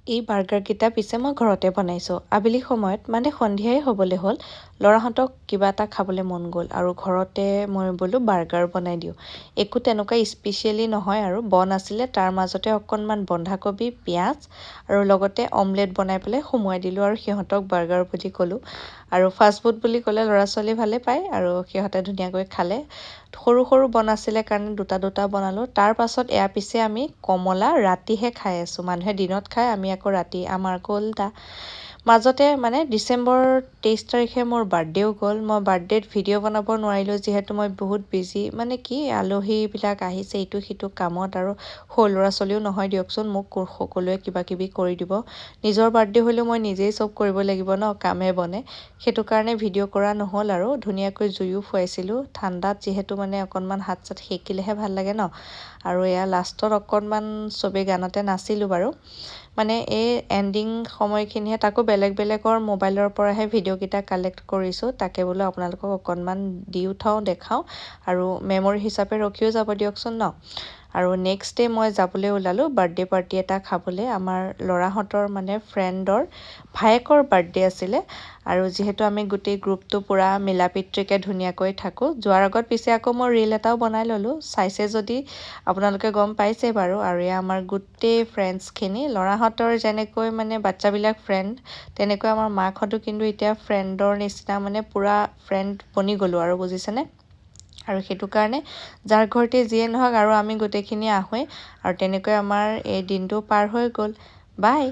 এই বাৰ্গাৰকেইটা পিছে মই ঘৰতে বনাইছোঁ। আবেলি সময়ত মানে সন্ধিয়াই হ'বলৈ হ'ল, ল'ৰাহঁতক কিবা এটা খাবলৈ মন গ'ল আৰু ঘৰতে মই বোলো বাৰ্গাৰ বনাই দিওঁ। একো তেনেকুৱা স্পেচিয়েলি নহয় আৰু বন আছিলে, তাৰ মাজতে অকণমান বন্ধাকবি, পিঁয়াজ আৰু লগতে অমলেট বনাই পেলাই সুমুৱাই দিলোঁ আৰু সিহঁতক বাৰ্গাৰ বুলি ক'লোঁ। আৰু ফাষ্ট ফুড বুলি ক'লে ল'ৰা-ছোৱালী ভালে পায় আৰু সিহঁতে ধুনীয়াকৈ খালে। সৰু সৰু বন আছিলে কাৰণে দুটা দুটা বনালোঁ। তাৰ পাছত এয়া পিছে আমি কমলা ৰাতিহে খাই আছোঁ। মানুহে দিনত খায়, আমি আকৌ ৰাতি, আমাৰ আকৌ ওলোটা। মাজতে মানে ডিচেম্বৰ 23 তাৰিখে মোৰ বাৰ্থডেও গ'ল। মই বাৰ্থডেত ভিডিঅ' বনাব নোৱাৰিলোঁ যিহেতু মই বহুত বিজি, মানে কি আলহীবিলাক আহিছে ইটো সিটো কামত আৰু সৰু ল'ৰা-ছোৱালীও নহয় দিয়কচোন, মোক সকলোৱে কিবা কিবি কৰি দিব। নিজৰ বাৰ্থডে হ'লেও মই নিজেই চব কৰিব লাগিব ন, কামে বনে। সেইটো কাৰণে ভিডিঅ' কৰা নহ'ল আৰু ধুনীয়াকৈ জুইও ফুৱাইছিলোঁ। ঠাণ্ডাত যিহেতু মানে অকণমান হাত চাত সেকিলেহে ভাল লাগে ন। আৰু এয়া লাষ্টত অকণমান চবেই গানতে নাচিলোঁ বাৰু। মানে এই এণ্ডিং সময়খিনিহে, তাকো বেলেগ বেলেগৰ মোবাইলৰ পৰাহে ভিডিঅ'কেইটা কালেক্ট কৰিছোঁ। তাকে বোলো আপোনালোকক অকণমান দিও থওঁ, দেখাওঁ আৰু মেমৰি হিচাপে ৰখিও যাব দিয়কচোন ন। আৰু নেক্সট ডে মই যাবলৈ ওলালোঁ বাৰ্থডে পাৰ্টি এটা খাবলৈ। আমাৰ ল'ৰাহঁতৰ মানে ফ্ৰেণ্ডৰ ভায়েকৰ বাৰ্থডে আছিলে আৰু যিহেতু আমি গোটেই গ্ৰুপটো পূৰা মিলা প্ৰীতিকৈ ধুনীয়াকৈ থাকোঁ। যোৱাৰ আগত পিছে আকৌ মই ৰীল এটাও বনাই ল'লোঁ, চাইছে যদি আপোনালোকে গম পাইছে বাৰু। আৰু এয়া আমাৰ গোটেই ফ্ৰেণ্ডছখিনি, ল'ৰাহঁতৰ যেনেকৈ মানে বাচ্ছাবিলাক ফ্ৰেণ্ড, তেনেকৈ আমাৰ মাকহঁতো কিন্তু এতিয়া ফ্ৰেণ্ডৰ নিচিনা মানে পূৰা ফ্ৰেণ্ড বনি গ'লোঁ আৰু, বুজিছেনে। আৰু সেইটো কাৰণে যাৰ ঘৰতে যিয়ে নহওক আৰু আমি গোটেইখিনি আহোঁৱেই আৰু তেনেকৈ আমাৰ এই দিনটো পাৰ হৈ গ'ল। বাই।